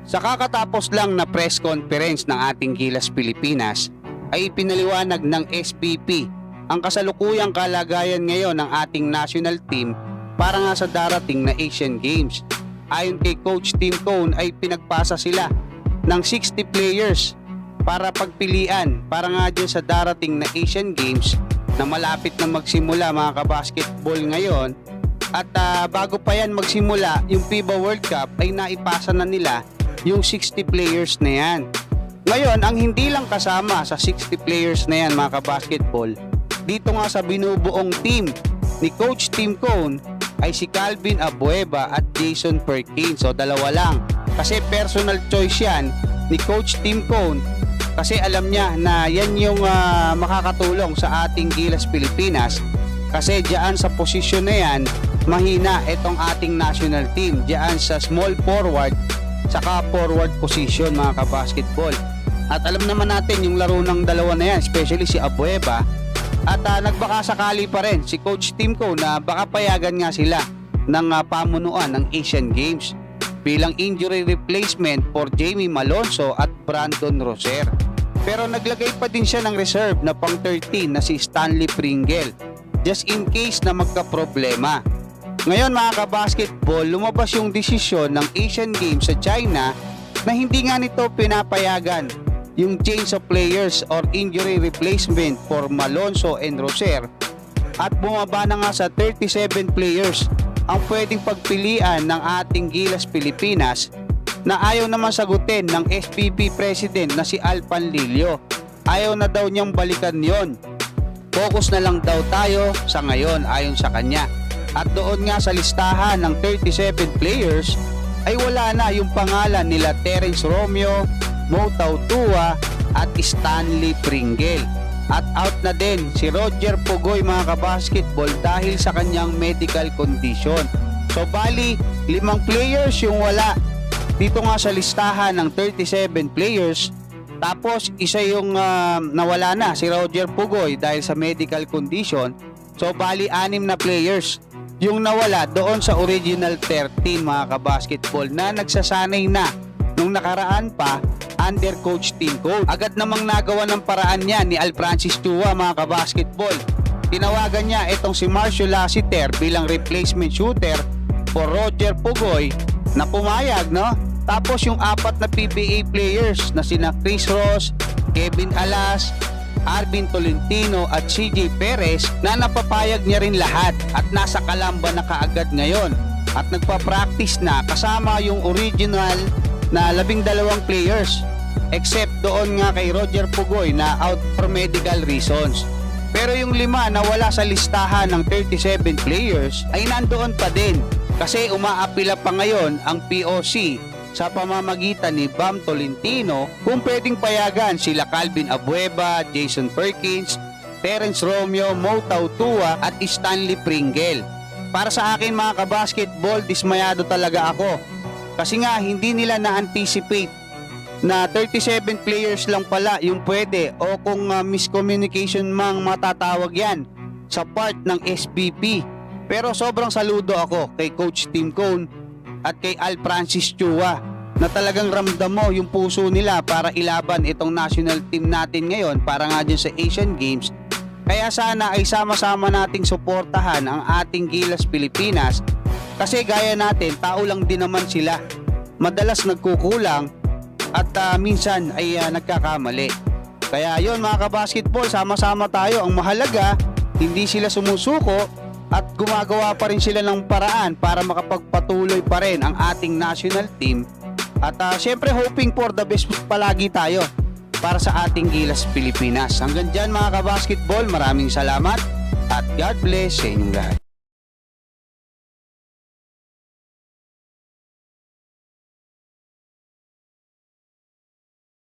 Sa kakatapos lang na press conference ng ating Gilas Pilipinas ay ipinaliwanag ng SPP ang kasalukuyang kalagayan ngayon ng ating national team para nga sa darating na Asian Games. Ayon kay Coach Tim Cone ay pinagpasa sila ng 60 players para pagpilian para nga dyan sa darating na Asian Games na malapit na magsimula mga kabasketball ngayon. At bago pa yan magsimula yung FIBA World Cup ay naipasa na nila yung 60 players na yan. Ngayon, ang hindi lang kasama sa 60 players na yan mga kabasketball, dito nga sa binubuong team ni Coach Tim Cone ay si Calvin Abueva at Jason Perkins. So dalawa lang. Kasi personal choice yan ni Coach Tim Cone kasi alam niya na yan yung makakatulong sa ating Gilas Pilipinas kasi diyan sa posisyon na yan mahina itong ating national team diyan sa small forward saka forward position mga kabasketball. At alam naman natin yung laro ng dalawa na yan, especially si Abueva. At nagbaka sakali pa rin si Coach Tim Cone na baka payagan nga sila ng pamunuan ng Asian Games bilang injury replacement for Jamie Malonzo at Brandon Roser. Pero naglagay pa din siya ng reserve na pang 13 na si Stanley Pringle just in case na magka-problema. Ngayon mga kabasketball, lumabas yung desisyon ng Asian Games sa China na hindi nga nito pinapayagan yung change of players or injury replacement for Malonzo and Roser at bumaba na nga sa 37 players ang pwedeng pagpilian ng ating Gilas Pilipinas na ayaw naman sagutin ng SPP President na si Al Panlilio. Ayaw na daw niyang balikan yon. Focus na lang daw tayo sa ngayon ayon sa kanya. At doon nga sa listahan ng 37 players ay wala na yung pangalan nila Terence Romeo, Mo Tautua at Stanley Pringle. At out na din si Roger Pugoy mga kabasketball dahil sa kanyang medical condition. So bali 5 players yung wala dito nga sa listahan ng 37 players. Tapos isa yung nawala na si Roger Pugoy dahil sa medical condition. So bali 6 na players yung nawala doon sa original 13 mga kabasketball na nagsasanay na nung nakaraan pa under Coach Tim Cone. Agad namang nagawa ng paraan niya ni Al Francis Chua mga kabasketball. Tinawagan niya itong si Marcio Lassiter bilang replacement shooter for Roger Pugoy na pumayag, no? Tapos yung 4 na PBA players na sina Chris Ross, Kevin Alas, Arvin Tolentino at CJ Perez na napapayag niya rin lahat at nasa Calamba na kaagad ngayon at nagpa-practice na kasama yung original na 12 players except doon nga kay Roger Pugoy na out for medical reasons. Pero yung 5 na wala sa listahan ng 37 players ay nandoon pa din kasi umaapila pa ngayon ang POC sa pamamagitan ni Bam Tolentino kung pwedeng payagan sila Calvin Abueva, Jason Perkins, Terence Romeo, Mo Tautua at Stanley Pringle. Para sa akin mga kabasketball, dismayado talaga ako kasi nga hindi nila na-anticipate na 37 players lang pala yung pwede o kung miscommunication mang matatawag yan sa part ng SPP. Pero sobrang saludo ako kay Coach Tim Cone at kay Al Francis Chua na talagang ramdam mo yung puso nila para ilaban itong national team natin ngayon para nga dyan sa Asian Games. Kaya sana ay sama-sama nating suportahan ang ating Gilas Pilipinas kasi gaya natin, tao lang din naman sila. Madalas nagkukulang at minsan ay nagkakamali. Kaya yon mga kabasketball, sama-sama tayo. Ang mahalaga, hindi sila sumusuko at gumagawa pa rin sila ng paraan para makapagpatuloy pa rin ang ating national team. At syempre hoping for the best palagi tayo para sa ating Gilas Pilipinas. Hanggang dyan mga kabasketball, maraming salamat at God bless sa inyong lahat.